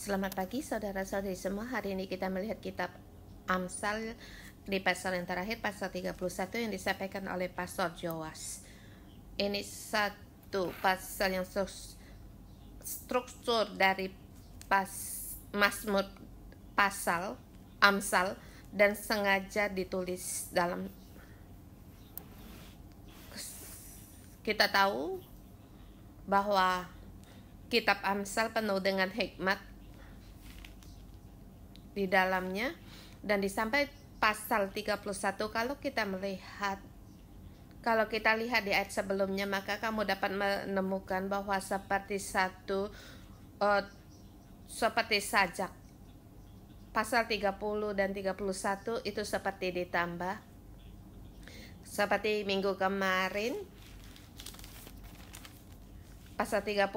Selamat pagi saudara-saudari semua. Hari ini kita melihat kitab Amsal di pasal yang terakhir, pasal 31 yang disampaikan oleh Pastor Joas. Ini satu pasal yang struktur dari Mazmur pasal Amsal dan sengaja ditulis dalam. Kita tahu bahwa kitab Amsal penuh dengan hikmat di dalamnya, dan sampai pasal 31 kalau kita lihat di ayat sebelumnya, maka kamu dapat menemukan bahwa seperti sajak. Pasal 30 dan 31 itu seperti ditambah. Seperti minggu kemarin, pasal 30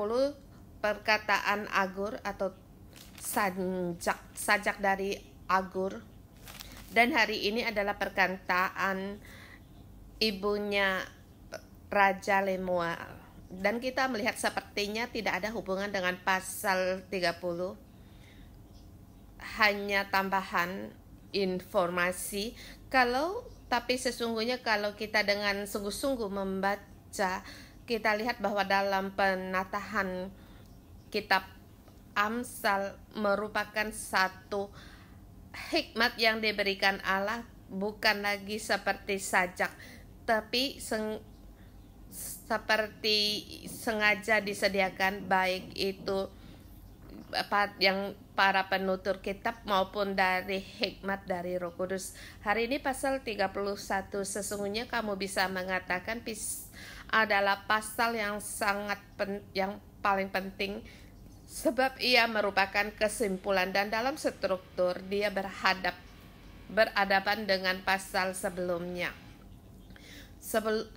perkataan Agur atau sajak dari Agur, dan hari ini adalah perkataan ibunya Raja Lemuel, dan kita melihat sepertinya tidak ada hubungan dengan pasal 30, hanya tambahan informasi. Tapi sesungguhnya kalau kita dengan sungguh-sungguh membaca, kita lihat bahwa dalam penataan kitab Amsal merupakan satu hikmat yang diberikan Allah, bukan lagi seperti sajak, tapi seperti sengaja disediakan, baik itu yang para penutur kitab maupun dari hikmat dari Roh Kudus. Hari ini pasal 31 sesungguhnya kamu bisa mengatakan adalah pasal yang yang paling penting, sebab ia merupakan kesimpulan, dan dalam struktur dia berhadapan dengan pasal sebelumnya.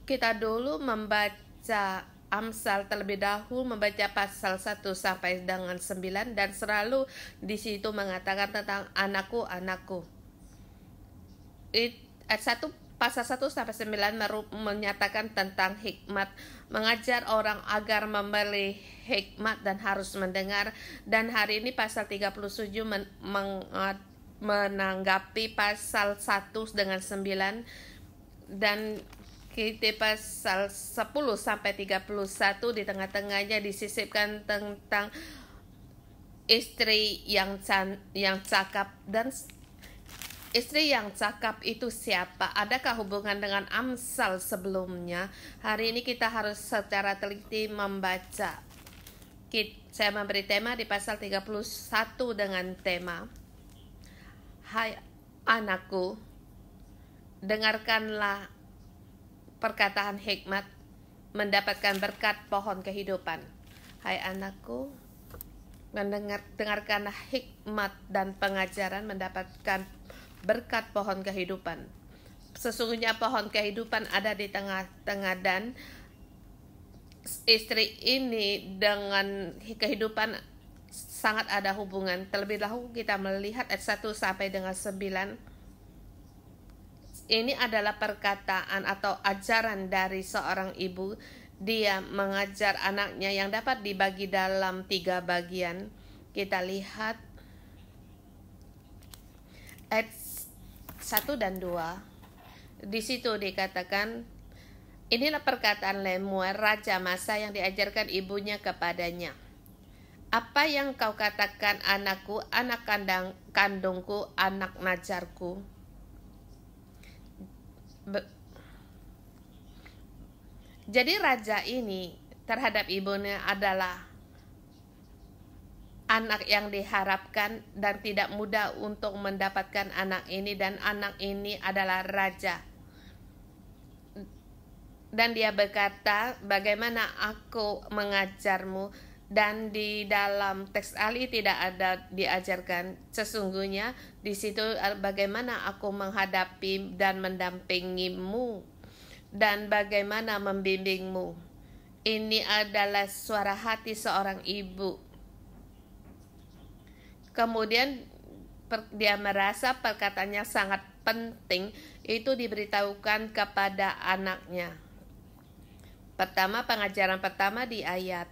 Kita dulu membaca Amsal terlebih dahulu, membaca pasal 1 sampai dengan 9, dan selalu di situ mengatakan tentang anakku, anakku. Pasal 1 sampai 9 menyatakan tentang hikmat, mengajar orang agar memberi hikmat dan harus mendengar. Dan hari ini pasal 37 menanggapi pasal 1 dengan 9, dan kita pasal 10 sampai 31 di tengah-tengahnya disisipkan tentang istri yang cakap. Dan istri yang cakap itu siapa? Adakah hubungan dengan Amsal sebelumnya? Hari ini kita harus secara teliti membaca. Saya memberi tema di pasal 31 dengan tema, hai anakku, dengarkanlah perkataan hikmat, mendapatkan berkat pohon kehidupan. Hai anakku, dengarkanlah hikmat dan pengajaran, mendapatkan berkat pohon kehidupan. Sesungguhnya pohon kehidupan ada di tengah-tengah, dan istri ini dengan kehidupan sangat ada hubungan. Terlebih dahulu kita melihat ayat 1 sampai dengan 9. Ini adalah perkataan atau ajaran dari seorang ibu. Dia mengajar anaknya yang dapat dibagi dalam 3 bagian. Kita lihat ayat 1 dan 2. Di situ dikatakan, inilah perkataan Lemuel, raja Masa, yang diajarkan ibunya kepadanya. Apa yang kau katakan anakku, anak kandungku, anak najarku? Jadi raja ini terhadap ibunya adalah anak yang diharapkan dan tidak mudah untuk mendapatkan anak ini, dan anak ini adalah raja. Dan dia berkata, bagaimana aku mengajarmu? Dan di dalam teks ahli tidak ada diajarkan. Sesungguhnya di situ bagaimana aku menghadapi dan mendampingimu, dan bagaimana membimbingmu. Ini adalah suara hati seorang ibu. Kemudian dia merasa perkataannya sangat penting, itu diberitahukan kepada anaknya. Pertama, pengajaran pertama di ayat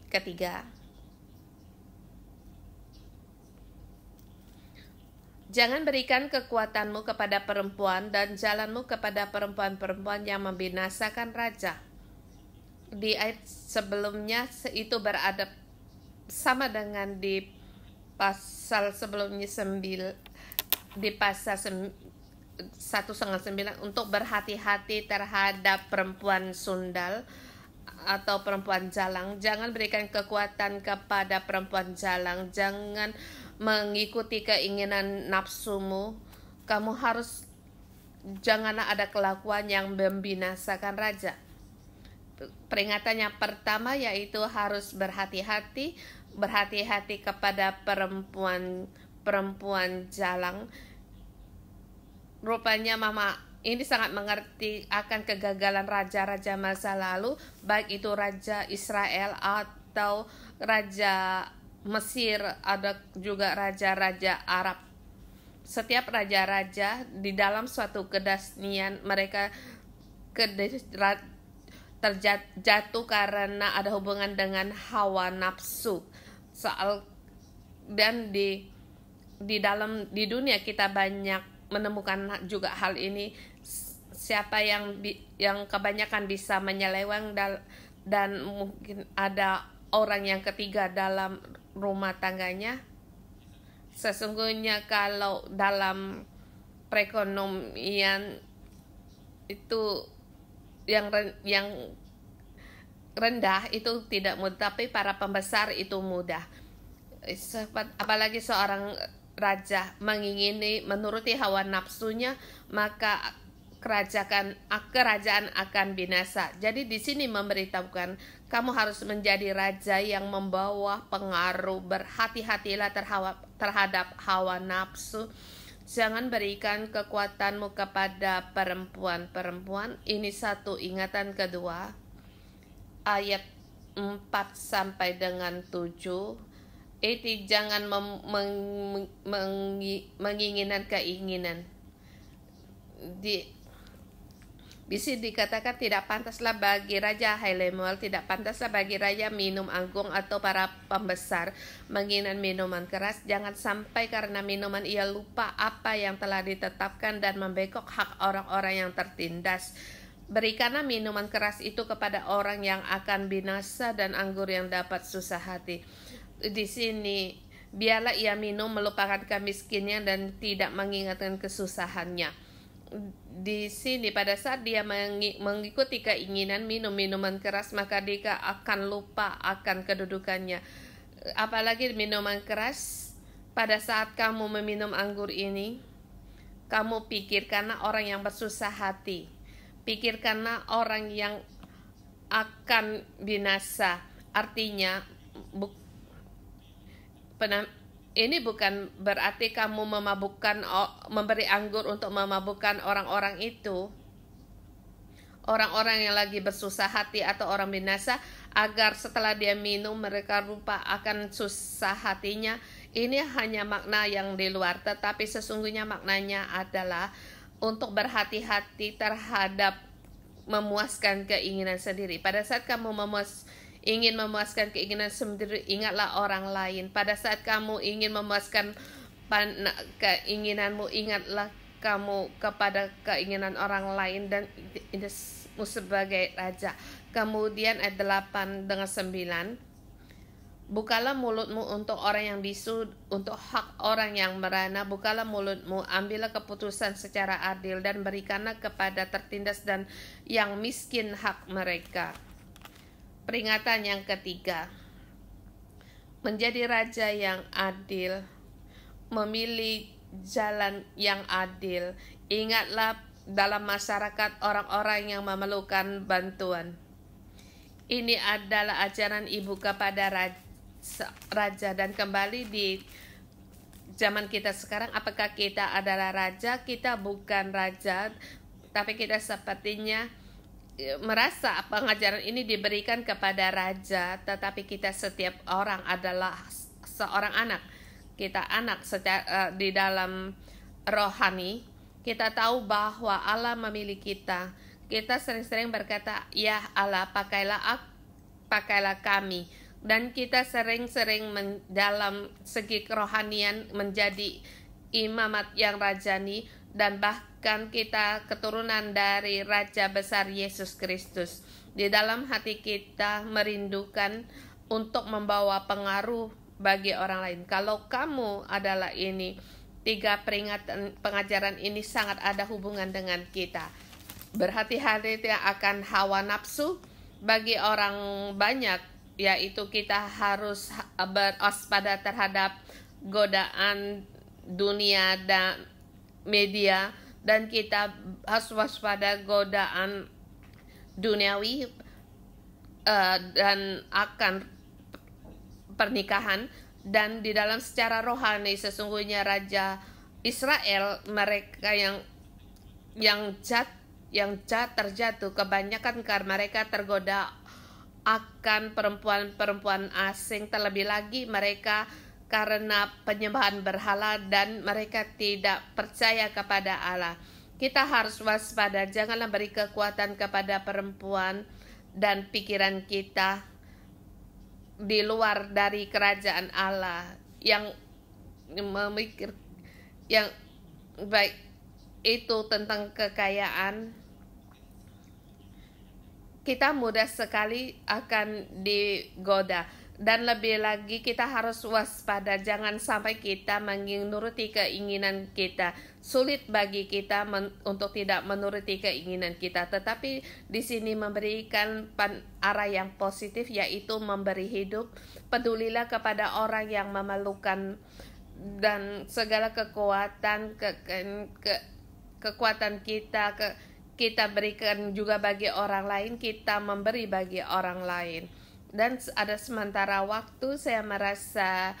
ketiga. Jangan berikan kekuatanmu kepada perempuan dan jalanmu kepada perempuan-perempuan yang membinasakan raja. Di ayat sebelumnya itu berada sama dengan di pasal sebelumnya di pasal 1:9 untuk berhati-hati terhadap perempuan sundal atau perempuan jalang. Jangan berikan kekuatan kepada perempuan jalang. Jangan mengikuti keinginan nafsumu. Kamu harus janganlah ada kelakuan yang membinasakan raja. Peringatan yang pertama yaitu harus berhati-hati kepada perempuan jalang. Rupanya Mama ini sangat mengerti akan kegagalan raja-raja masa lalu, baik itu raja Israel atau raja Mesir, ada juga raja-raja Arab. Setiap raja-raja di dalam suatu kedasnian mereka terjatuh karena ada hubungan dengan hawa nafsu. Dan di dunia kita banyak menemukan juga hal ini. Siapa yang kebanyakan bisa menyeleweng dan mungkin ada orang yang ketiga dalam rumah tangganya. Sesungguhnya kalau dalam perekonomian itu yang rendah itu tidak mudah, tapi para pembesar itu mudah. Apalagi seorang raja menuruti hawa nafsunya, maka kerajaan akan binasa. Jadi di sini memberitahukan kamu harus menjadi raja yang membawa pengaruh. Berhati-hatilah terhadap hawa nafsu. Jangan berikan kekuatanmu kepada perempuan-perempuan. Ini satu ingatan kedua. Ayat 4 sampai dengan 7. Itu jangan menginginkan keinginan. Di sini dikatakan tidak pantaslah bagi Raja Lemuel, tidak pantaslah bagi raja minum anggur atau para pembesar menginginkan minuman keras. Jangan sampai karena minuman ia lupa apa yang telah ditetapkan dan membekok hak orang-orang yang tertindas. Berikanlah minuman keras itu kepada orang yang akan binasa dan anggur yang dapat susah hati. Di sini biarlah ia minum melupakan kemiskinannya dan tidak mengingatkan kesusahannya. Di sini pada saat dia mengikuti keinginan minum minuman keras, maka dia akan lupa akan kedudukannya. Apalagi minuman keras, pada saat kamu meminum anggur ini, kamu pikirkanlah orang yang bersusah hati, pikirkanlah orang yang akan binasa. Artinya ini bukan berarti kamu memberi anggur untuk memabukkan orang-orang itu, orang-orang yang lagi bersusah hati atau orang binasa, agar setelah dia minum mereka lupa akan susah hatinya. Ini hanya makna yang di luar, tetapi sesungguhnya maknanya adalah untuk berhati-hati terhadap memuaskan keinginan sendiri. Pada saat kamu ingin memuaskan keinginan sendiri, ingatlah orang lain. Pada saat kamu ingin memuaskan keinginanmu, ingatlah kamu kepada keinginan orang lain dan idesmu sebagai raja. Kemudian ayat 8 dengan 9. Bukalah mulutmu untuk orang yang bisu, untuk hak orang yang merana. Bukalah mulutmu, ambillah keputusan secara adil dan berikanlah kepada tertindas dan yang miskin hak mereka. Peringatan yang ketiga, menjadi raja yang adil, memilih jalan yang adil. Ingatlah dalam masyarakat orang-orang yang memerlukan bantuan. Ini adalah ajaran ibu kepada raja dan kembali di zaman kita sekarang, apakah kita adalah raja? Kita bukan raja, tapi kita sepertinya merasa pengajaran ini diberikan kepada raja, tetapi kita setiap orang adalah seorang anak. Kita anak di dalam rohani. Kita tahu bahwa Allah memilih kita. Kita sering-sering berkata, ya Allah, pakailah kami. Dan kita sering-sering dalam segi kerohanian menjadi imamat yang rajani, dan bahkan kita keturunan dari Raja Besar Yesus Kristus. Di dalam hati kita merindukan untuk membawa pengaruh bagi orang lain. Kalau kamu adalah ini, 3 peringatan pengajaran ini sangat ada hubungan dengan kita. Berhati-hati akan hawa nafsu. Bagi orang banyak, yaitu kita harus berwaspada terhadap godaan dunia dan media, dan kita harus waspada godaan duniawi dan akan pernikahan. Dan di dalam secara rohani sesungguhnya Raja Israel, mereka yang terjatuh kebanyakan karena mereka tergoda akan perempuan-perempuan asing, terlebih lagi mereka karena penyembahan berhala dan mereka tidak percaya kepada Allah. Kita harus waspada, janganlah beri kekuatan kepada perempuan dan pikiran kita di luar dari kerajaan Allah yang memikir yang baik itu tentang kekayaan. Kita mudah sekali akan digoda. Dan lebih lagi kita harus waspada, jangan sampai kita menuruti keinginan kita. Sulit bagi kita untuk tidak menuruti keinginan kita, tetapi di sini memberikan arah yang positif, yaitu memberi hidup. Pedulilah kepada orang yang memerlukan, dan segala kekuatan kekuatan kita berikan juga bagi orang lain, kita memberi bagi orang lain. Dan ada sementara waktu saya merasa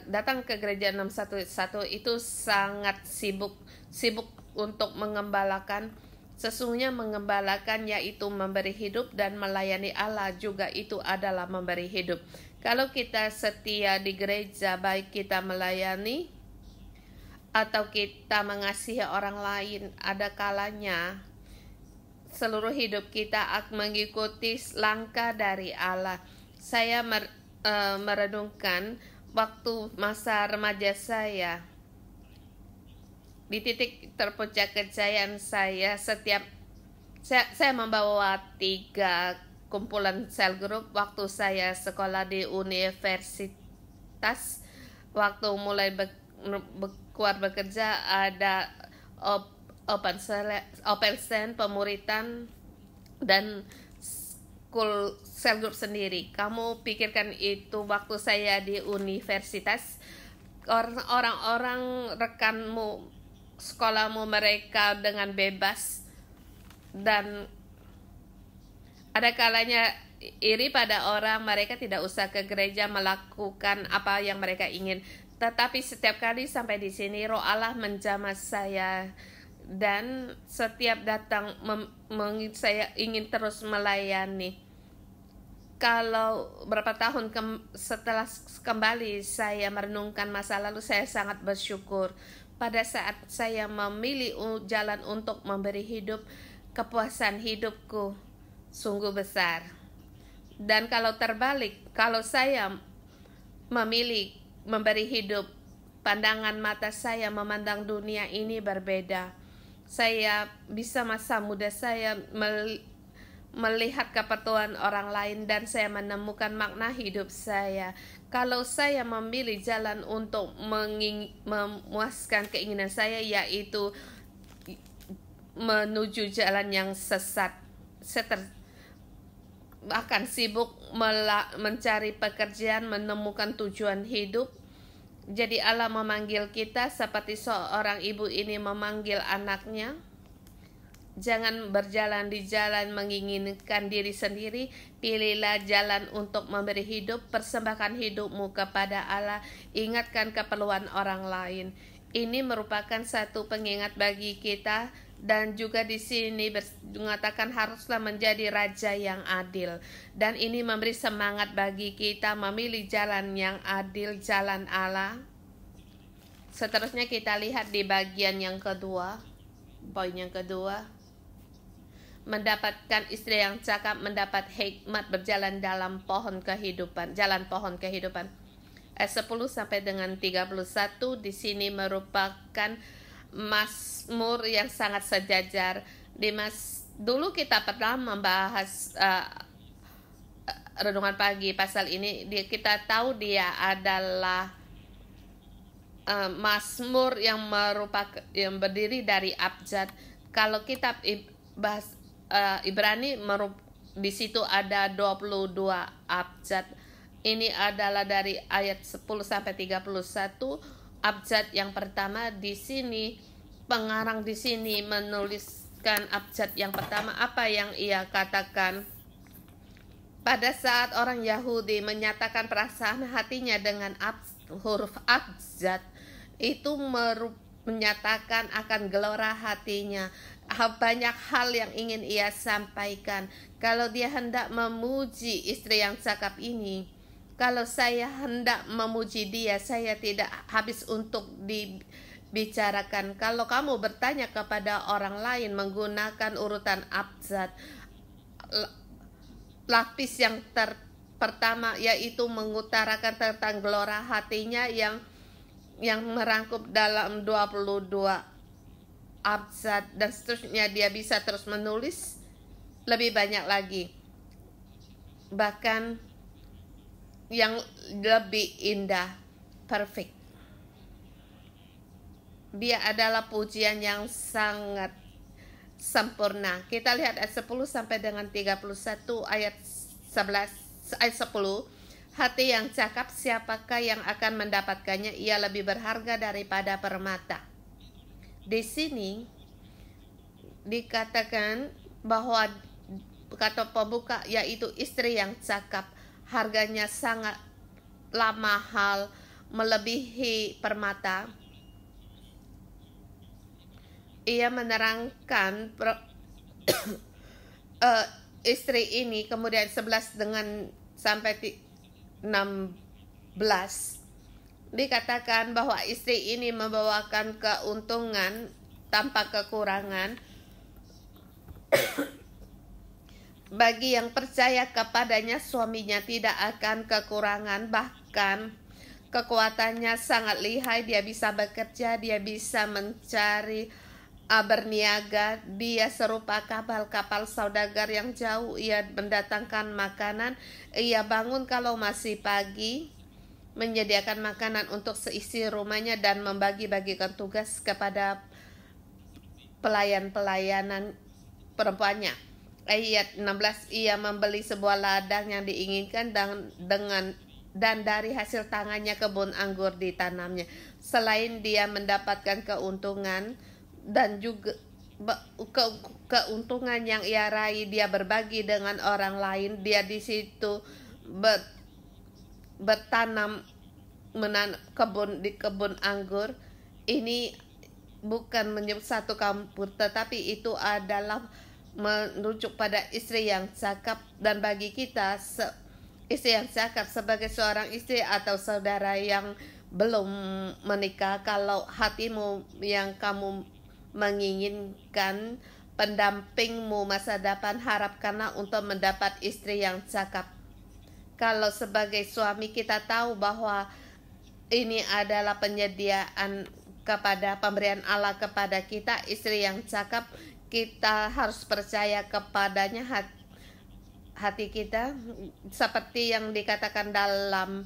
datang ke gereja 611 itu sangat sibuk untuk mengembalakan. Sesungguhnya mengembalakan yaitu memberi hidup, dan melayani Allah juga itu adalah memberi hidup. Kalau kita setia di gereja, baik kita melayani atau kita mengasihi orang lain, ada kalanya seluruh hidup kita akan mengikuti langkah dari Allah. Saya merenungkan waktu masa remaja saya, di titik terpuncak kejayaan saya, saya membawa 3 kumpulan sel group waktu saya sekolah di universitas. Waktu mulai keluar bekerja, ada open send, pemuritan, dan school cell group sendiri. Kamu pikirkan itu waktu saya di universitas, orang-orang rekanmu, sekolahmu, mereka dengan bebas, dan ada kalanya iri pada orang, mereka tidak usah ke gereja melakukan apa yang mereka ingin. Tetapi setiap kali sampai di sini, Roh Allah menjamah saya, dan setiap datang saya ingin terus melayani. Kalau berapa tahun setelah kembali saya merenungkan masa lalu, saya sangat bersyukur. Pada saat saya memilih jalan untuk memberi hidup, kepuasan hidupku sungguh besar. Dan kalau terbalik, kalau saya memilih memberi hidup, pandangan mata saya memandang dunia ini berbeda. Saya bisa masa muda saya melihat keperluan orang lain, dan saya menemukan makna hidup saya. Kalau saya memilih jalan untuk memuaskan keinginan saya, yaitu menuju jalan yang sesat, saya akan sibuk mencari pekerjaan, menemukan tujuan hidup. Jadi Allah memanggil kita seperti seorang ibu ini memanggil anaknya. Jangan berjalan di jalan menginginkan diri sendiri. Pilihlah jalan untuk memberi hidup. Persembahkan hidupmu kepada Allah. Ingatkan keperluan orang lain. Ini merupakan satu pengingat bagi kita. Dan juga di sini mengatakan haruslah menjadi raja yang adil. Dan ini memberi semangat bagi kita memilih jalan yang adil, jalan Allah. Seterusnya kita lihat di bagian yang kedua, poin yang kedua. Mendapatkan istri yang cakap, mendapat hikmat berjalan dalam pohon kehidupan, jalan pohon kehidupan. ayat 10 sampai dengan 31 di sini merupakan Mazmur yang sangat sejajar. Dulu kita pernah membahas renungan pagi pasal ini. Kita tahu dia adalah Mazmur yang berdiri dari abjad. Kalau kitab Ibrani di situ ada 22 abjad. Ini adalah dari ayat 10 sampai 31 abjad yang pertama. Di sini pengarang di sini menuliskan abjad yang pertama apa yang ia katakan. Pada saat orang Yahudi menyatakan perasaan hatinya dengan huruf abjad, itu menyatakan akan gelora hatinya. Banyak hal yang ingin ia sampaikan. Kalau dia hendak memuji istri yang cakap ini, kalau saya hendak memuji dia, saya tidak habis untuk dibicarakan. Kalau kamu bertanya kepada orang lain menggunakan urutan abjad, lapis yang pertama yaitu mengutarakan tentang gelora hatinya yang merangkup dalam 22 abjad, dan seterusnya. Dia bisa terus menulis lebih banyak lagi, bahkan yang lebih indah, perfect. Dia adalah pujian yang sangat sempurna. Kita lihat ayat 10 sampai dengan 31, ayat 11, ayat 10. Hati yang cakap, siapakah yang akan mendapatkannya? Ia lebih berharga daripada permata. Di sini dikatakan bahwa kata pembuka yaitu istri yang cakap, harganya sangatlah mahal, melebihi permata. Ia menerangkan istri ini, kemudian 11 dengan sampai 16 dikatakan bahwa istri ini membawakan keuntungan tanpa kekurangan. Bagi yang percaya kepadanya, suaminya tidak akan kekurangan, bahkan kekuatannya sangat lihai. Dia bisa bekerja, dia bisa mencari, berniaga. Dia serupa kapal-kapal saudagar yang jauh. Ia mendatangkan makanan. Ia bangun kalau masih pagi, menyediakan makanan untuk seisi rumahnya dan membagi-bagikan tugas kepada pelayan-pelayanan perempuannya. Ayat 16, ia membeli sebuah ladang yang diinginkan dan dari hasil tangannya kebun anggur ditanamnya. Selain dia mendapatkan keuntungan dan juga keuntungan yang ia raih, dia berbagi dengan orang lain. Dia di situ bertanam di kebun anggur. Ini bukan menyebut satu kampung, tetapi itu adalah merujuk pada istri yang cakap. Dan bagi kita, istri yang cakap sebagai seorang istri atau saudara yang belum menikah, kalau hatimu yang kamu menginginkan pendampingmu masa depan, harapkanlah untuk mendapat istri yang cakap. Kalau sebagai suami kita tahu bahwa ini adalah penyediaan kepada pemberian Allah kepada kita, istri yang cakap, kita harus percaya kepadanya. Hati kita seperti yang dikatakan dalam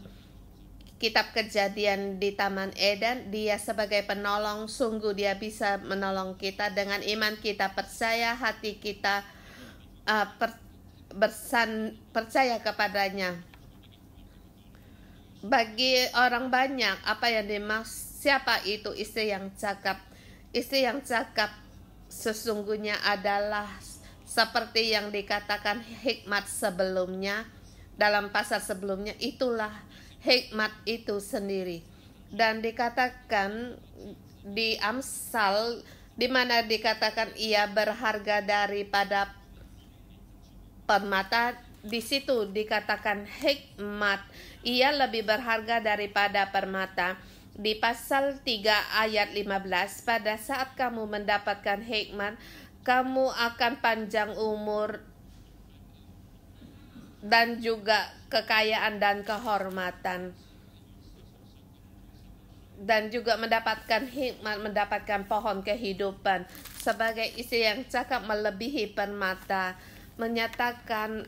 kitab Kejadian di Taman Eden, dia sebagai penolong. Sungguh dia bisa menolong kita. Dengan iman kita percaya, hati kita percaya kepadanya. Bagi orang banyak, apa yang dimaksud siapa itu istri yang cakap? Istri yang cakap sesungguhnya adalah seperti yang dikatakan hikmat sebelumnya, dalam pasal sebelumnya. Itulah hikmat itu sendiri. Dan dikatakan di Amsal, di mana dikatakan ia berharga daripada permata, di situ dikatakan hikmat, ia lebih berharga daripada permata. Di pasal 3 ayat 15, pada saat kamu mendapatkan hikmat, kamu akan panjang umur dan juga kekayaan dan kehormatan. dan juga mendapatkan hikmat, mendapatkan pohon kehidupan. Sebagai istri yang cakap melebihi permata, menyatakan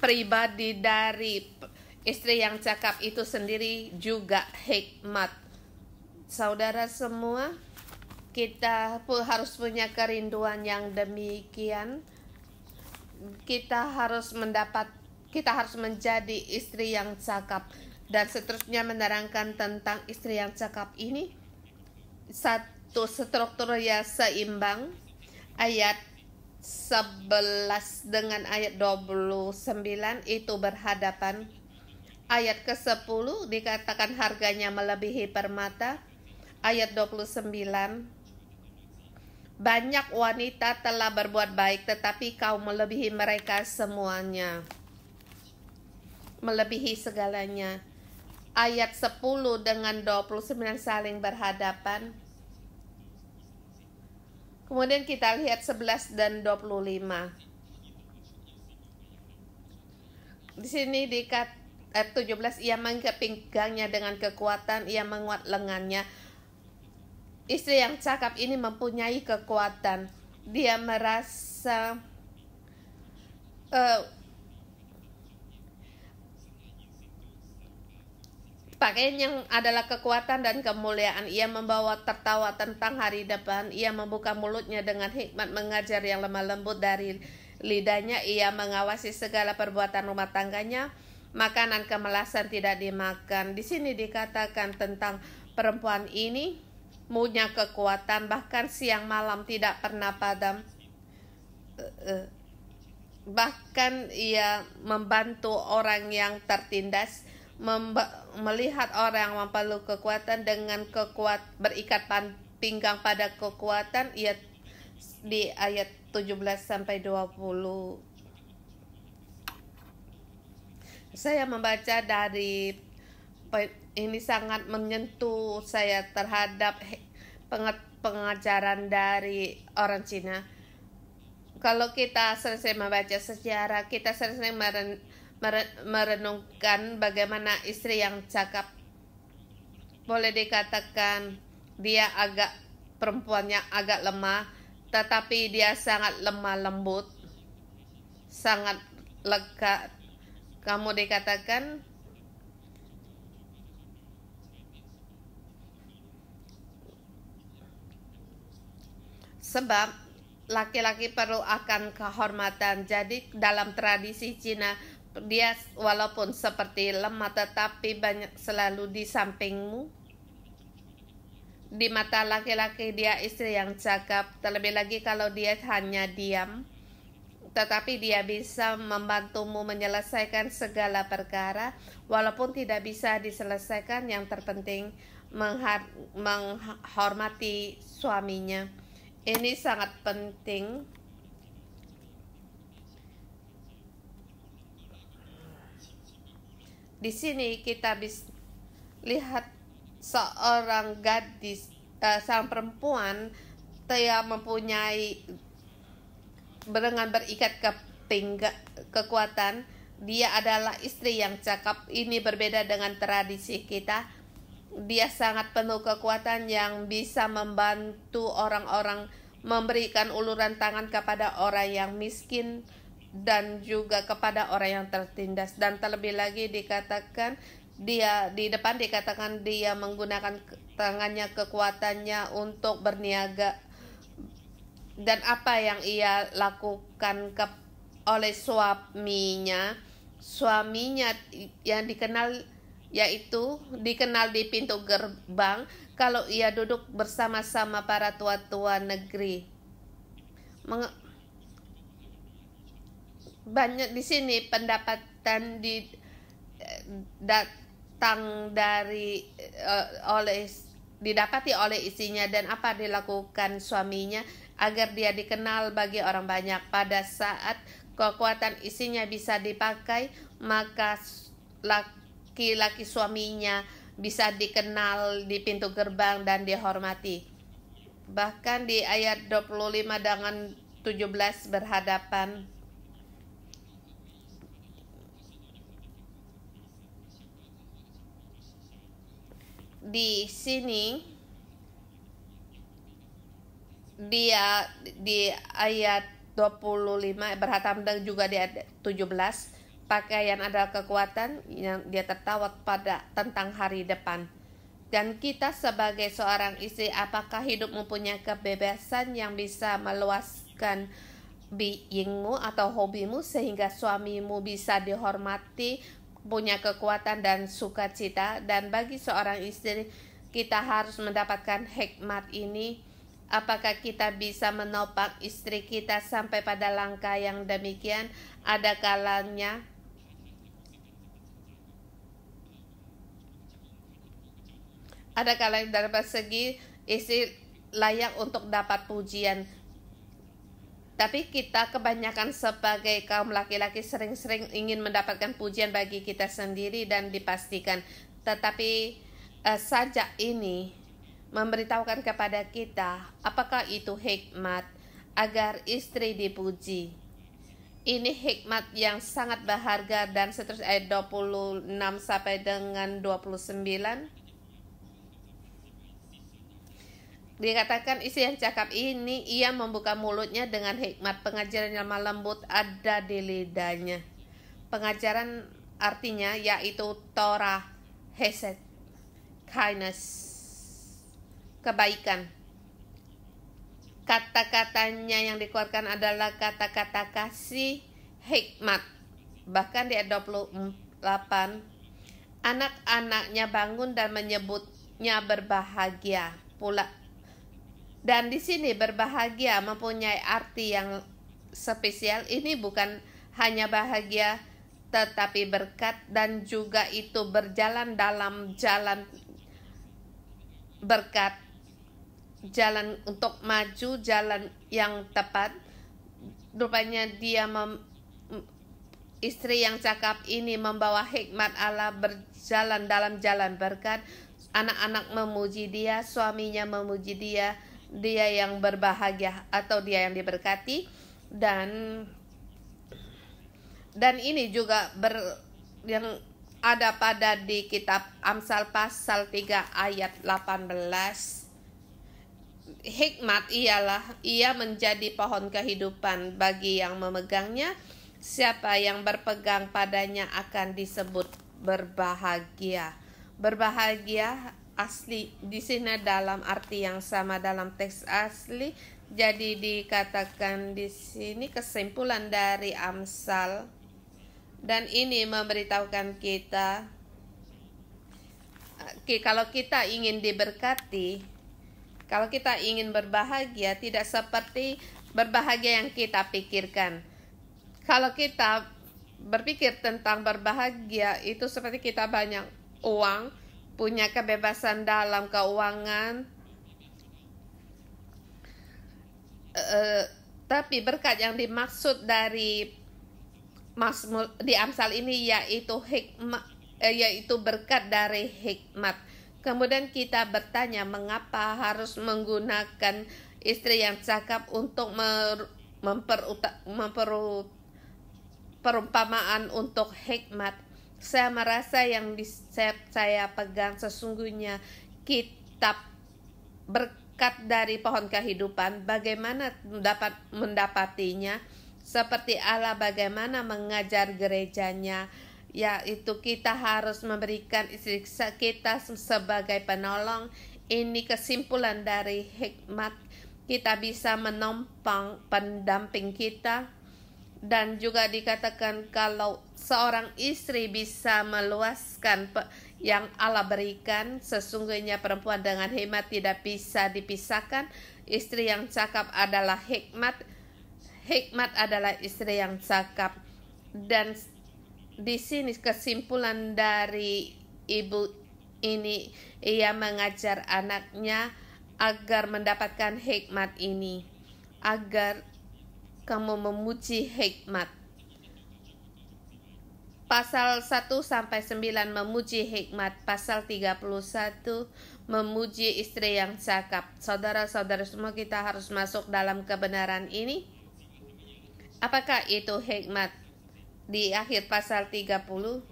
pribadi dari istri yang cakap itu sendiri juga hikmat. Saudara semua, kita pun harus punya kerinduan yang demikian. Kita harus menjadi istri yang cakap. Dan seterusnya menerangkan tentang istri yang cakap ini. Satu struktur yang seimbang. Ayat 11 dengan ayat 29 itu berhadapan. Ayat ke-10 dikatakan harganya melebihi permata. Ayat 29, banyak wanita telah berbuat baik, tetapi kau melebihi mereka semuanya, melebihi segalanya. Ayat 10 dengan 29 saling berhadapan. Kemudian kita lihat 11 dan 25. Di sini ayat 17, ia mengikat pinggangnya dengan kekuatan, ia menguat lengannya. Istri yang cakap ini mempunyai kekuatan. Dia merasa pakaian yang adalah kekuatan dan kemuliaan. Ia membawa tertawa tentang hari depan. Ia membuka mulutnya dengan hikmat, mengajar yang lemah lembut dari lidahnya. Ia mengawasi segala perbuatan rumah tangganya. Makanan kemalasan tidak dimakan. Di sini dikatakan tentang perempuan ini punya kekuatan, bahkan siang malam tidak pernah padam. Bahkan ia membantu orang yang tertindas, melihat orang yang perlu kekuatan dengan berikat pinggang pada kekuatan. Ia di ayat 17 sampai 20. Saya membaca dari ini sangat menyentuh saya terhadap pengajaran dari orang Cina. Kalau kita selesai membaca sejarah, kita selesai merenungkan bagaimana istri yang cakap, boleh dikatakan dia perempuannya agak lemah, tetapi dia sangat lemah lembut, sangat lega. Kamu dikatakan sebab laki-laki perlu akan kehormatan. Jadi dalam tradisi Cina, dia walaupun seperti lemah tetapi banyak selalu di sampingmu. Di mata laki-laki dia istri yang cakap. Terlebih lagi kalau dia hanya diam, tetapi dia bisa membantumu menyelesaikan segala perkara. Walaupun tidak bisa diselesaikan, yang terpenting menghormati suaminya. Ini sangat penting. Di sini kita bisa lihat seorang gadis, seorang perempuan yang mempunyai dengan berikat kekuatan. Dia adalah istri yang cakap. Ini berbeda dengan tradisi kita. Dia sangat penuh kekuatan yang bisa membantu orang-orang, memberikan uluran tangan kepada orang yang miskin dan juga kepada orang yang tertindas. Dan terlebih lagi dikatakan dia di depan dikatakan dia menggunakan tangannya, kekuatannya untuk berniaga. Dan apa yang ia lakukan oleh suaminya yang dikenal di pintu gerbang, kalau ia duduk bersama-sama para tua-tua negeri. Banyak di sini pendapatan didapati oleh istrinya, dan apa dilakukan suaminya agar dia dikenal bagi orang banyak. Pada saat kekuatan istrinya bisa dipakai, maka laki-laki suaminya bisa dikenal di pintu gerbang dan dihormati. Bahkan di ayat 25 dengan 17 berhadapan. di sini dia di ayat 25 berhatam dan juga di ayat 17, pakaian adalah kekuatan yang dia tertawa pada tentang hari depan. Dan kita sebagai seorang istri, apakah hidup mempunyai kebebasan yang bisa meluaskan beingmu atau hobimu sehingga suamimu bisa dihormati, punya kekuatan dan sukacita? Dan bagi seorang istri, kita harus mendapatkan hikmat ini. Apakah kita bisa menopang istri kita sampai pada langkah yang demikian? Ada kalanya dari segi istri layak untuk dapat pujian, tapi kita kebanyakan sebagai kaum laki-laki sering-sering ingin mendapatkan pujian bagi kita sendiri dan dipastikan. Tetapi sajak ini memberitahukan kepada kita apakah itu hikmat agar istri dipuji. Ini hikmat yang sangat berharga. Dan seterusnya ayat 26 sampai dengan 29 dikatakan istri yang cakap ini, ia membuka mulutnya dengan hikmat, pengajaran yang lemah lembut ada di lidahnya. Pengajaran artinya yaitu Torah, Hesed, kindness, kebaikan. Kata-katanya yang dikeluarkan adalah kata-kata kasih, hikmat. Bahkan di ayat 28, anak-anaknya bangun dan menyebutnya berbahagia pula. Dan di sini berbahagia mempunyai arti yang spesial. Ini bukan hanya bahagia tetapi berkat, dan juga itu berjalan dalam jalan berkat, jalan untuk maju, jalan yang tepat. Rupanya istri yang cakap ini membawa hikmat Allah, berjalan dalam jalan berkat. Anak-anak memuji dia, suaminya memuji dia, dia yang berbahagia atau dia yang diberkati. Dan ini juga yang ada pada di kitab Amsal pasal 3 ayat 18. Hikmat ialah ia menjadi pohon kehidupan bagi yang memegangnya. Siapa yang berpegang padanya akan disebut berbahagia. Berbahagia asli di sini dalam arti yang sama dalam teks asli. Jadi dikatakan di sini kesimpulan dari Amsal, dan ini memberitahukan kita kalau kita ingin diberkati, kalau kita ingin berbahagia, tidak seperti berbahagia yang kita pikirkan. Kalau kita berpikir tentang berbahagia itu seperti kita banyak uang, punya kebebasan dalam keuangan, tapi berkat yang dimaksud di Amsal ini yaitu hikmat, yaitu berkat dari hikmat. Kemudian kita bertanya, mengapa harus menggunakan istri yang cakap untuk perumpamaan untuk hikmat? Saya merasa yang saya pegang sesungguhnya kitab berkat dari pohon kehidupan. Bagaimana dapat mendapatinya? Seperti Allah bagaimana mengajar gerejanya, yaitu kita harus memberikan istri kita sebagai penolong. Ini kesimpulan dari hikmat. Kita bisa menopang pendamping kita. Dan juga dikatakan kalau seorang istri bisa meluaskan yang Allah berikan, sesungguhnya perempuan dengan hikmat tidak bisa dipisahkan. Istri yang cakap adalah hikmat. Hikmat adalah istri yang cakap. Dan di sini kesimpulan dari ibu ini, ia mengajar anaknya agar mendapatkan hikmat ini, agar kamu memuji hikmat. Pasal 1 sampai 9 memuji hikmat. Pasal 31 memuji istri yang cakap. Saudara-saudara semua, kita harus masuk dalam kebenaran ini. Apakah itu hikmat? Di akhir pasal 30,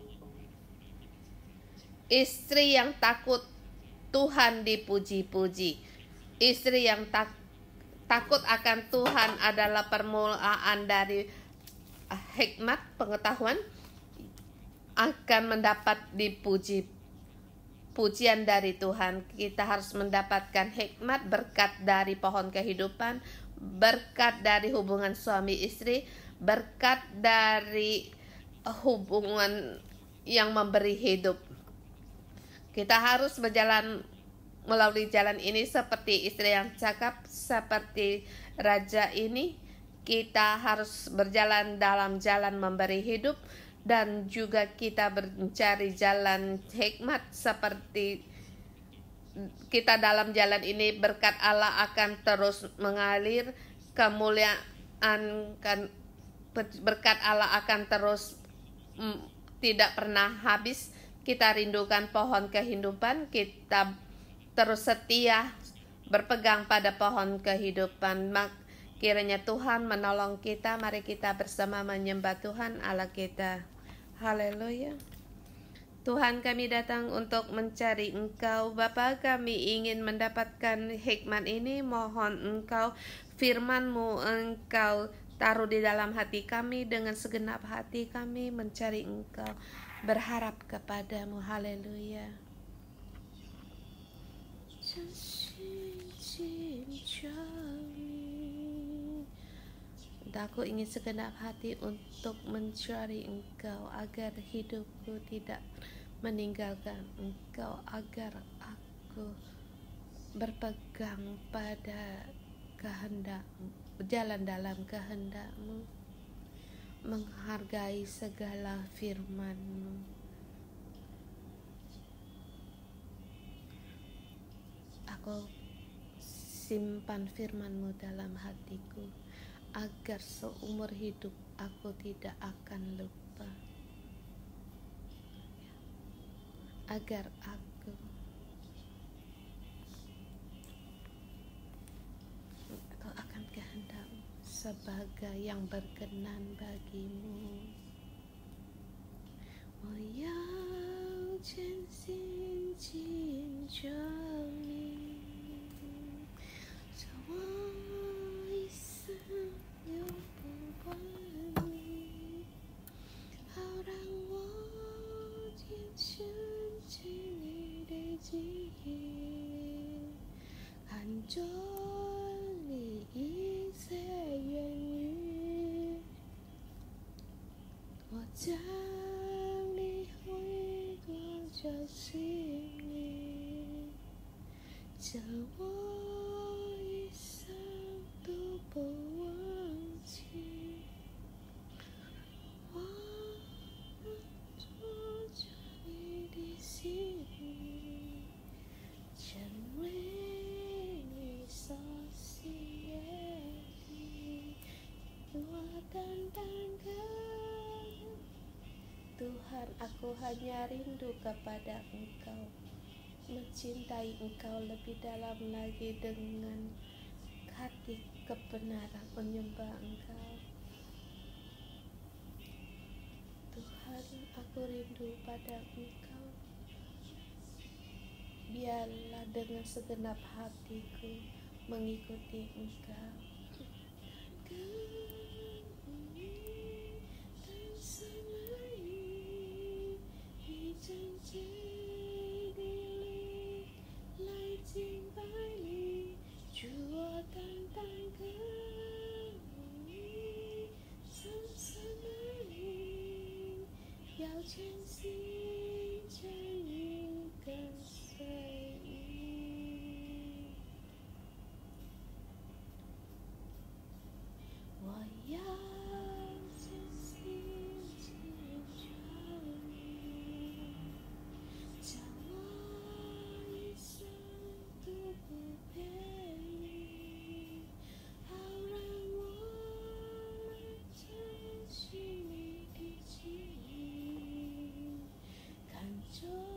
istri yang takut Tuhan dipuji-puji. Istri yang takut akan Tuhan adalah permulaan dari hikmat, pengetahuan, akan mendapat pujian dari Tuhan. Kita harus mendapatkan hikmat, berkat dari pohon kehidupan, berkat dari hubungan suami istri, berkat dari hubungan yang memberi hidup. Kita harus berjalan melalui jalan ini seperti istri yang cakap, seperti raja ini. Kita harus berjalan dalam jalan memberi hidup, dan juga kita mencari jalan hikmat. Seperti kita dalam jalan ini, berkat Allah akan terus mengalir, kemuliaan berkat Allah akan terus tidak pernah habis. Kita rindukan pohon kehidupan, kita terus setia berpegang pada pohon kehidupan. Kiranya Tuhan menolong kita. Mari kita bersama menyembah Tuhan Allah kita. Haleluya. Tuhan, kami datang untuk mencari Engkau. Bapa, kami ingin mendapatkan hikmat ini. Mohon Engkau, firman-Mu Engkau taruh di dalam hati kami. Dengan segenap hati kami mencari Engkau, berharap kepadamu. Haleluya. Aku ingin segenap hati untuk mencari Engkau, agar hidupku tidak meninggalkan Engkau, agar aku berpegang pada kehendak-Mu, berjalan dalam kehendak-Mu, menghargai segala firman-Mu. Aku simpan firman-Mu dalam hatiku, agar seumur hidup aku tidak akan lupa, agar aku akan kehendak sebagai yang berkenan bagimu. 我要全心敬着你，叫我一生有不管你，好让我天生经你的记忆，看着你一切言语，我将你回光照心里，叫我一生都不忘记。我捉着你的心意，成为你所喜悦的，我单单跟。Tuhan, aku hanya rindu kepada Engkau, mencintai Engkau lebih dalam lagi dengan hati kebenaran, menyembah Engkau. Tuhan, aku rindu pada Engkau. Biarlah dengan segenap hatiku mengikuti Engkau. Joy.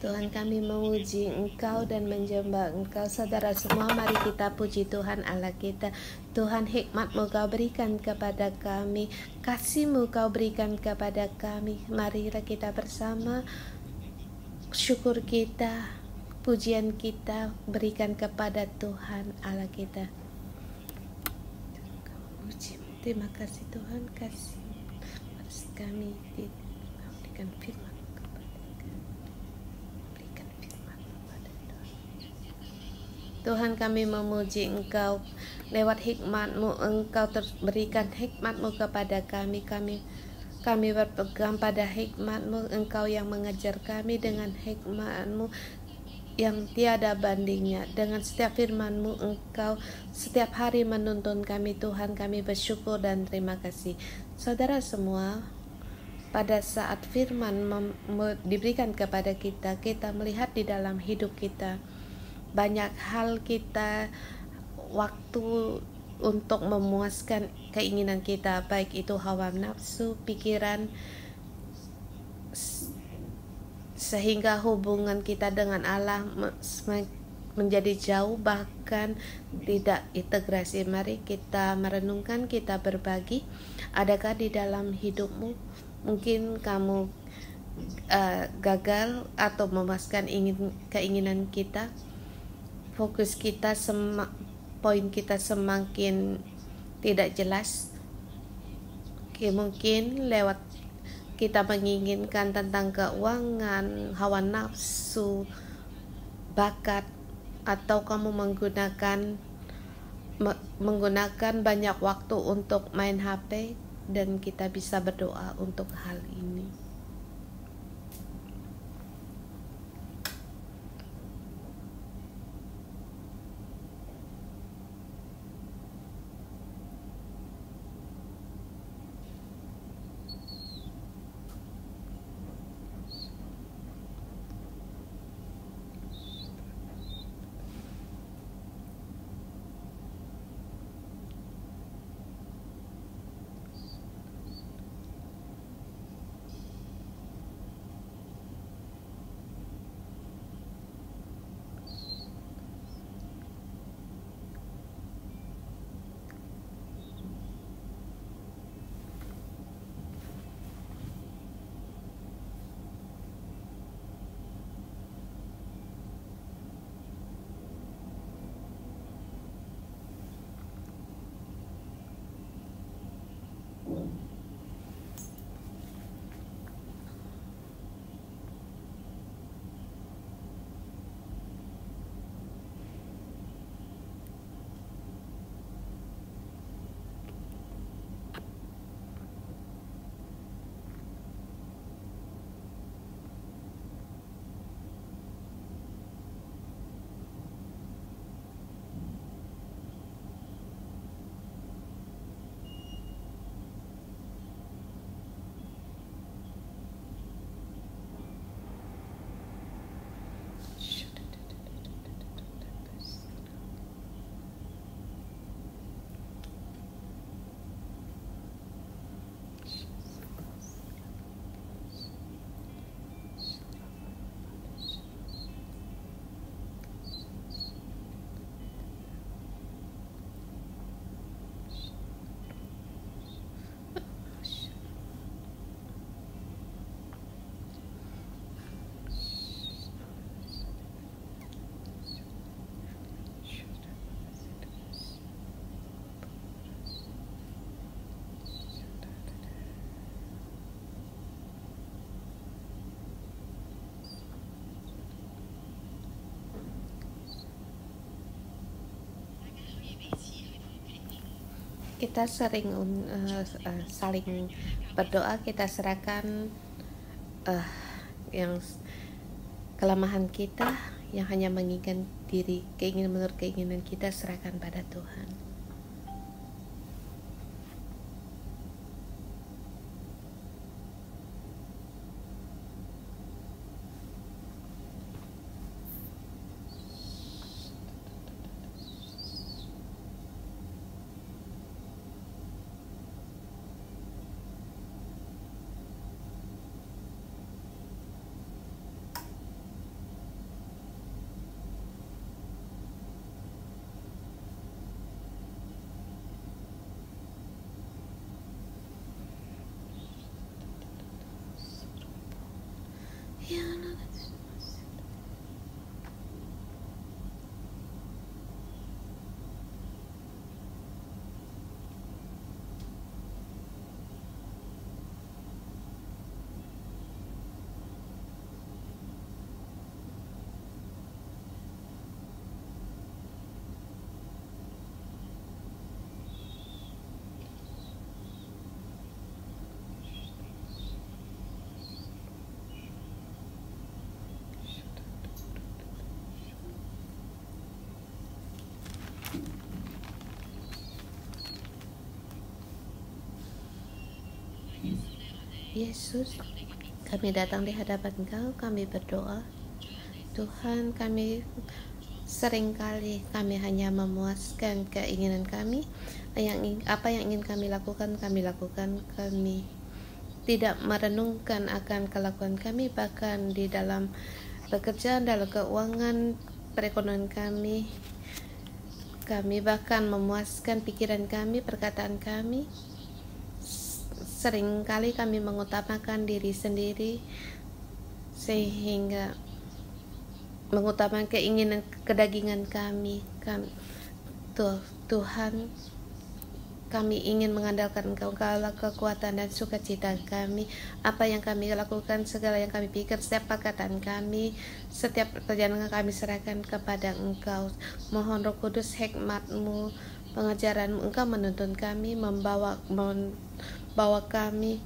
Tuhan, kami memuji Engkau dan menjambah Engkau. Saudara semua, mari kita puji Tuhan Allah kita. Tuhan, hikmat-Mu Kau berikan kepada kami, kasih-Mu Kau berikan kepada kami. Marilah kita bersama syukur kita, pujian kita berikan kepada Tuhan Allah kita. Terima kasih Tuhan, kasih kami berikan firman. Tuhan, kami memuji Engkau. Lewat hikmat-Mu, Engkau berikan hikmat-Mu kepada kami. Kami berpegang pada hikmat-Mu. Engkau yang mengajar kami dengan hikmat-Mu yang tiada bandingnya. Dengan setiap firman-Mu, Engkau setiap hari menuntun kami. Tuhan, kami bersyukur dan terima kasih. Saudara semua, pada saat firman diberikan kepada kita, kita melihat di dalam hidup kita banyak hal kita waktu untuk memuaskan keinginan kita, baik itu hawa nafsu, pikiran, sehingga hubungan kita dengan Allah menjadi jauh, bahkan tidak integrasi. Mari kita merenungkan, kita berbagi. Adakah di dalam hidupmu mungkin kamu gagal atau memuaskan keinginan kita? Fokus kita, poin kita semakin tidak jelas. Mungkin lewat kita menginginkan tentang keuangan, hawa nafsu, bakat, atau kamu menggunakan banyak waktu untuk main HP, dan kita bisa berdoa untuk hal ini. Kita sering saling berdoa, kita serahkan yang kelemahan kita, yang hanya menginginkan diri, menurut keinginan kita, serahkan pada Tuhan. Yesus, kami datang di hadapan Engkau, kami berdoa. Tuhan, kami seringkali kami hanya memuaskan keinginan kami, apa yang ingin kami lakukan, kami tidak merenungkan akan kelakuan kami, bahkan di dalam pekerjaan, dalam keuangan, perekonomian kami bahkan memuaskan pikiran kami, perkataan kami. Seringkali kami mengutamakan diri sendiri sehingga mengutamakan keinginan kedagingan kami. Tuhan, kami ingin mengandalkan Engkau, Engkaulah kekuatan dan sukacita kami. Apa yang kami lakukan, segala yang kami pikir, setiap perkataan kami, setiap perjalanan kami serahkan kepada Engkau. Mohon Roh Kudus, hikmat-Mu, pengajaran-Mu, Engkau menuntun kami, membawa kami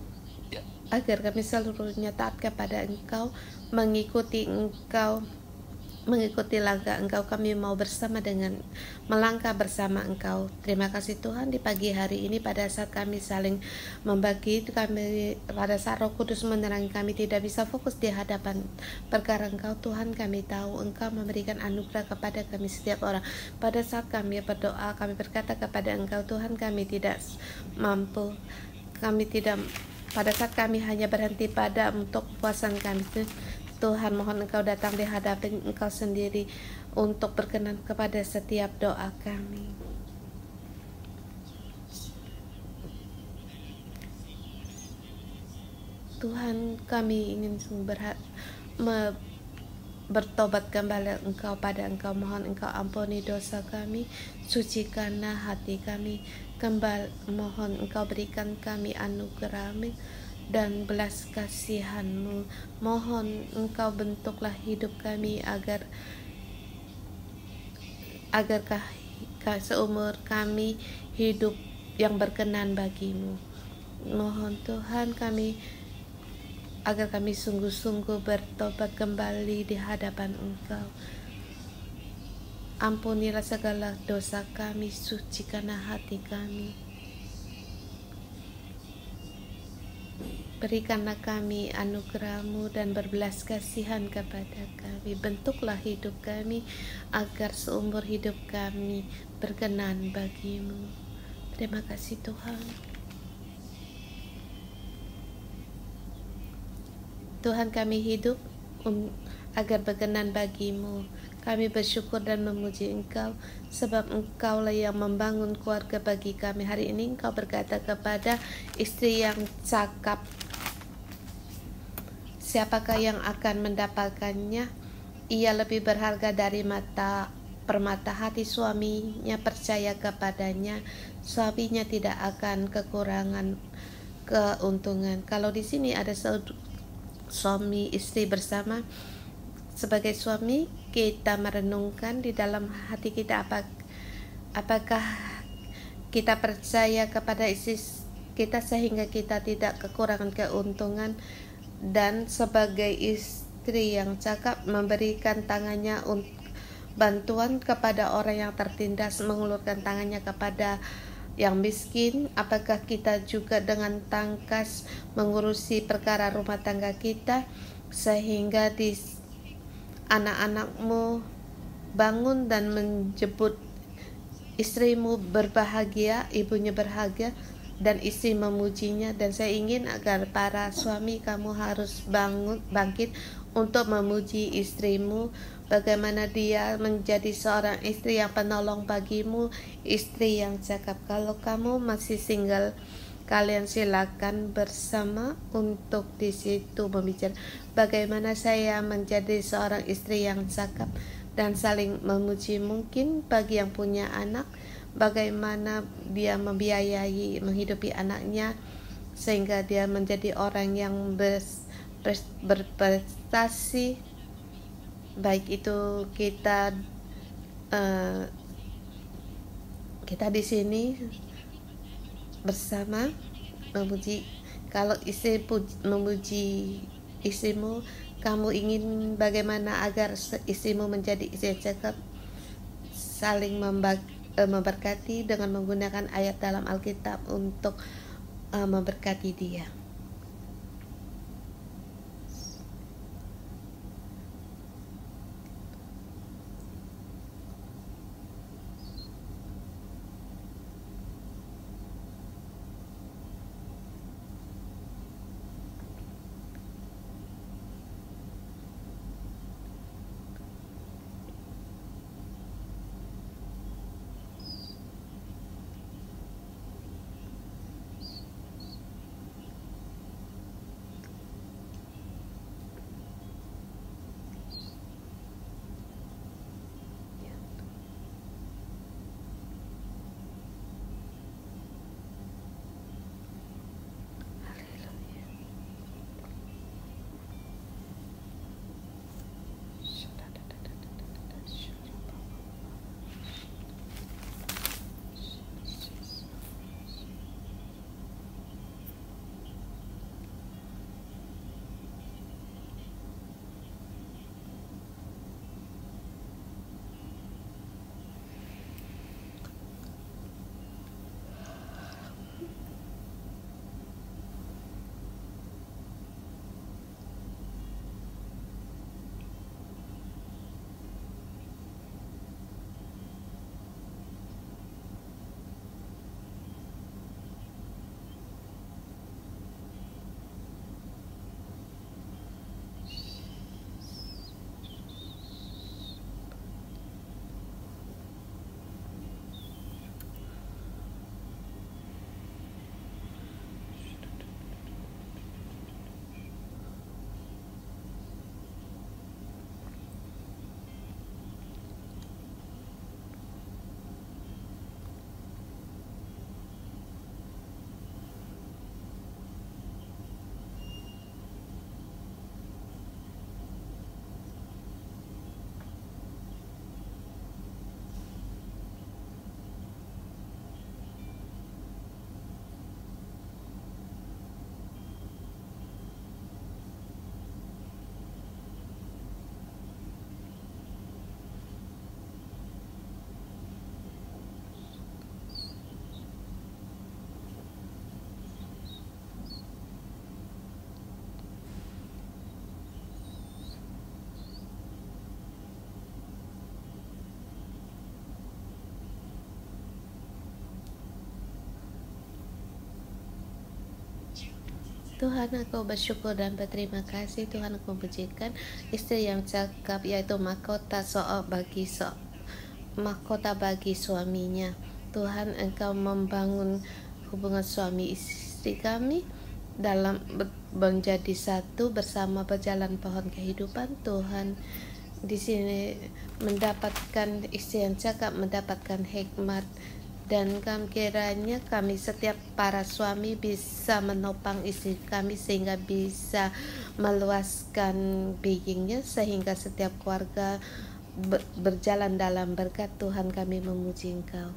agar kami seluruhnya taat kepada Engkau, mengikuti langkah Engkau. Kami mau melangkah bersama Engkau. Terima kasih Tuhan, di pagi hari ini pada saat kami saling membagi, pada saat Roh Kudus menerangi kami tidak bisa fokus di hadapan perkara Engkau. Tuhan, kami tahu Engkau memberikan anugerah kepada kami setiap orang. Pada saat kami berdoa, kami berkata kepada Engkau, Tuhan, kami tidak mampu, pada saat kami hanya berhenti pada untuk puasan kami. Tuhan, mohon Engkau datang di hadapan Engkau sendiri untuk berkenan kepada setiap doa kami. Tuhan, kami ingin bertobat kembali pada Engkau. Mohon Engkau ampuni dosa kami, sucikanlah hati kami kembali. Mohon Engkau berikan kami anugerah-Mu dan belas kasihan-Mu. Mohon Engkau bentuklah hidup kami agar seumur kami hidup yang berkenan bagi-Mu. Mohon Tuhan agar kami sungguh-sungguh bertobat kembali di hadapan Engkau. Ampunilah segala dosa kami, sucikanlah hati kami. Berikanlah kami anugerah-Mu dan berbelas kasihan kepada kami. Bentuklah hidup kami agar seumur hidup kami berkenan bagi-Mu. Terima kasih Tuhan. Tuhan, kami hidup agar berkenan bagi-Mu. Kami bersyukur dan memuji Engkau, sebab Engkaulah yang membangun keluarga bagi kami. Hari ini Engkau berkata kepada istri yang cakap, siapakah yang akan mendapatkannya? Ia lebih berharga dari permata hati suaminya percaya kepadanya. Suaminya tidak akan kekurangan keuntungan. Kalau di sini ada suami istri bersama, sebagai suami kita merenungkan di dalam hati kita, apakah kita percaya kepada istri kita sehingga kita tidak kekurangan keuntungan, dan sebagai istri yang cakap memberikan tangannya untuk bantuan kepada orang yang tertindas, mengulurkan tangannya kepada yang miskin. Apakah kita juga dengan tangkas mengurusi perkara rumah tangga kita sehingga anak-anakmu bangun dan menjemput istrimu berbahagia, ibunya berbahagia, dan istri memujinya. Dan saya ingin agar para suami, kamu harus bangkit untuk memuji istrimu, bagaimana dia menjadi seorang istri yang penolong bagimu, istri yang cakap. Kalau kamu masih single, kalian silakan bersama untuk di situ membicara bagaimana saya menjadi seorang istri yang cakap dan saling memuji. Mungkin bagi yang punya anak, bagaimana dia membiayai, menghidupi anaknya sehingga dia menjadi orang yang berprestasi. Baik itu kita di sini bersama memuji. Kalau istri memuji istrimu, kamu ingin bagaimana agar istrimu menjadi istri yang cakap, saling memberkati dengan menggunakan ayat dalam Alkitab untuk memberkati dia. Tuhan, aku bersyukur dan berterima kasih. Tuhan, aku pujikan istri yang cakap, yaitu mahkota bagi suaminya. Tuhan, Engkau membangun hubungan suami istri kami dalam menjadi satu bersama berjalan pohon kehidupan. Tuhan, di sini mendapatkan istri yang cakap, mendapatkan hikmat, dan kiranya kami setiap para suami bisa menopang istri kami sehingga bisa meluaskan beingnya, sehingga setiap keluarga berjalan dalam berkat. Tuhan, kami memuji Engkau.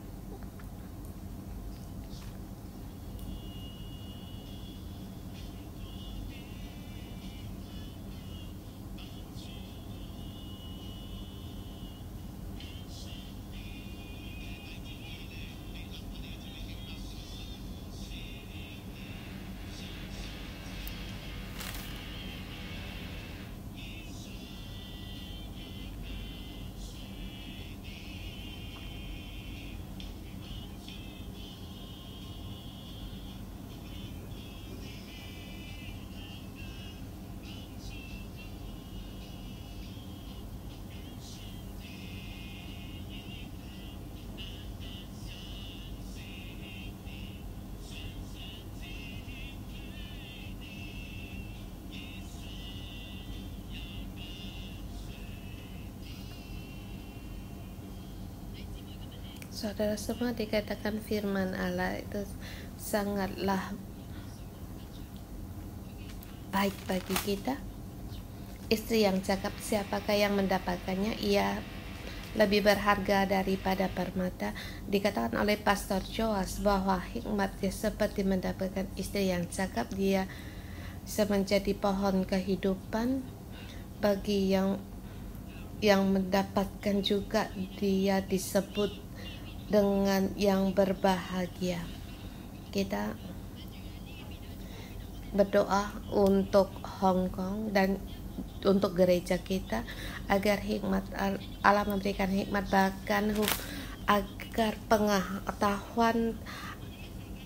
Saudara semua, dikatakan firman Allah itu sangatlah baik bagi kita. Istri yang cakap, siapakah yang mendapatkannya? Ia lebih berharga daripada permata. Dikatakan oleh Pastor Joas bahwa hikmatnya seperti mendapatkan istri yang cakap. Dia menjadi pohon kehidupan bagi yang mendapatkan juga. Dia disebut dengan yang berbahagia. Kita berdoa untuk Hong Kong dan untuk gereja kita, agar hikmat Allah memberikan hikmat, bahkan agar pengetahuan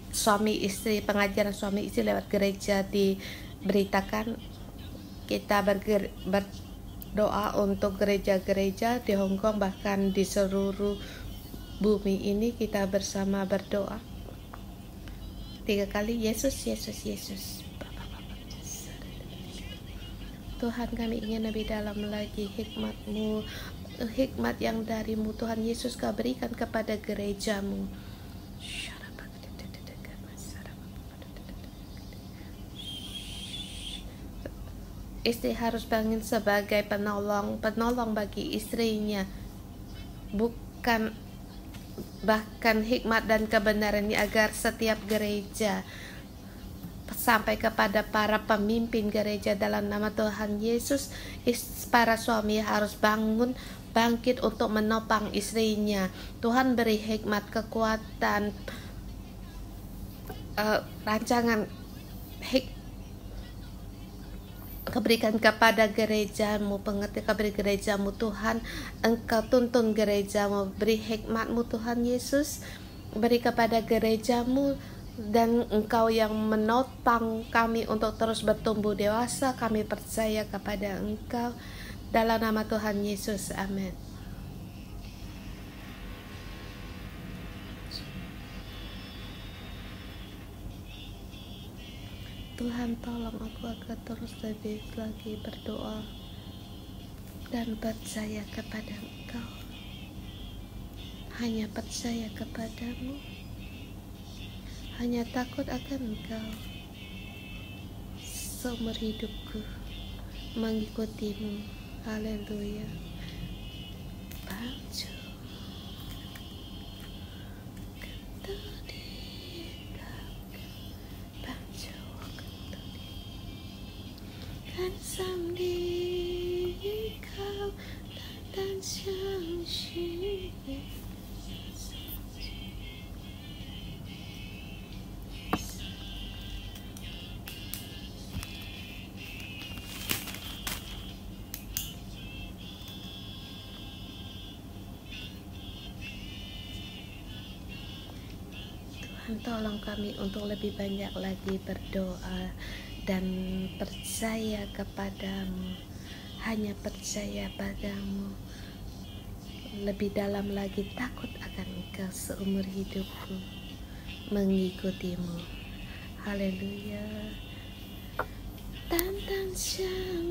suami istri, pengajaran suami istri lewat gereja diberitakan. Kita berdoa untuk gereja-gereja di Hong Kong, bahkan di seluruh bumi ini. Kita bersama berdoa 3 kali, Yesus, Yesus, Yesus. Tuhan, kami ingin lebih dalam lagi hikmat-Mu, hikmat yang dari-Mu Tuhan Yesus, Kau berikan kepada gereja-Mu. Istri harus bangun sebagai penolong bagi istrinya, bahkan hikmat dan kebenarannya, agar setiap gereja sampai kepada para pemimpin gereja dalam nama Tuhan Yesus. Para suami harus bangkit untuk menopang istrinya. Tuhan, beri hikmat, kekuatan, rancangan berikan kepada gereja-Mu, pengertian kepada gereja-Mu Tuhan. Engkau tuntun gereja-Mu, beri hikmat-Mu Tuhan Yesus, beri kepada gereja-Mu, dan Engkau yang menopang kami untuk terus bertumbuh dewasa. Kami percaya kepada Engkau dalam nama Tuhan Yesus, amin. Tuhan, tolong aku agar terus lebih lagi berdoa dan percaya kepada Engkau, hanya percaya kepadamu, hanya takut akan Engkau. Seumur hidupku mengikutimu. Haleluya. Baju kan samdi kau dan相信 Tuhan, tolong kami untuk lebih banyak lagi berdoa dan percaya kepadamu, hanya percaya padamu. Lebih dalam lagi takut akan Engkau seumur hidupku, mengikutimu. Haleluya. 淡淡相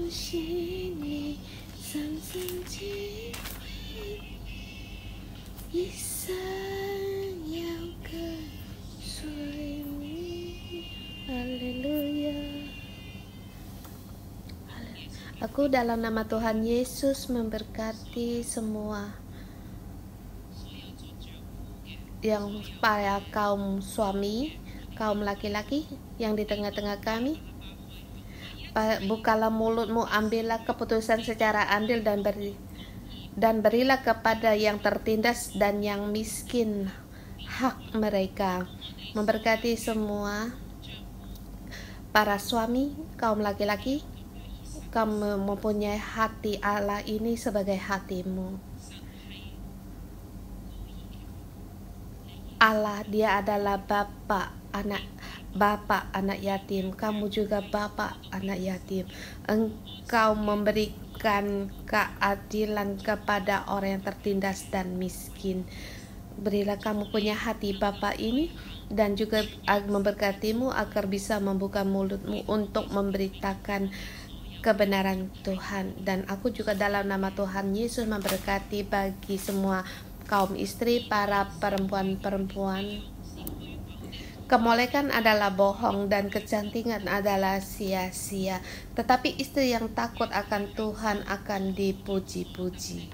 信你，深深体会，一生要跟随你。Haleluya. Aku dalam nama Tuhan Yesus memberkati semua yang para kaum suami, kaum laki-laki yang di tengah-tengah kami. Bukalah mulutmu, ambillah keputusan secara adil dan berilah kepada yang tertindas dan yang miskin hak mereka. Memberkati semua para suami, kaum laki-laki, kamu mempunyai hati Allah ini sebagai hatimu. Allah, Dia adalah Bapa anak yatim. Kamu juga Bapa anak yatim. Engkau memberikan keadilan kepada orang yang tertindas dan miskin. Berilah kamu punya hati Bapa ini, dan juga memberkatimu agar bisa membuka mulutmu untuk memberitakan kebenaran Tuhan. Dan aku juga dalam nama Tuhan Yesus memberkati bagi semua kaum istri, para perempuan-perempuan. Kemolekan adalah bohong dan kecantikan adalah sia-sia, tetapi istri yang takut akan Tuhan akan dipuji-puji.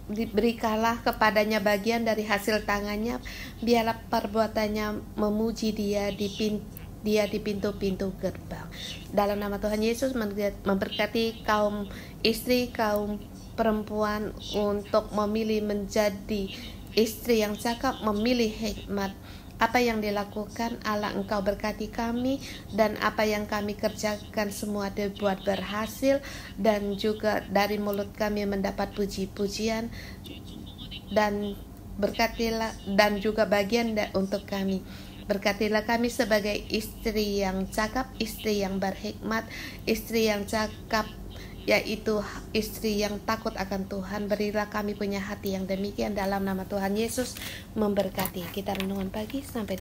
Berikanlah kepadanya bagian dari hasil tangannya, biarlah perbuatannya memuji Dia di pintu-pintu gerbang. Dalam nama Tuhan Yesus memberkati kaum istri, kaum perempuan untuk memilih menjadi istri yang cakap, memilih hikmat. Apa yang dilakukan Allah, Engkau berkati kami, dan apa yang kami kerjakan semua dibuat berhasil, dan juga dari mulut kami mendapat puji-pujian, dan berkatilah dan juga bagian untuk kami. Berkatilah kami sebagai istri yang cakap, istri yang berhikmat, istri yang cakap, yaitu istri yang takut akan Tuhan. Berilah kami punya hati yang demikian dalam nama Tuhan Yesus memberkati. Kita renungan pagi sampai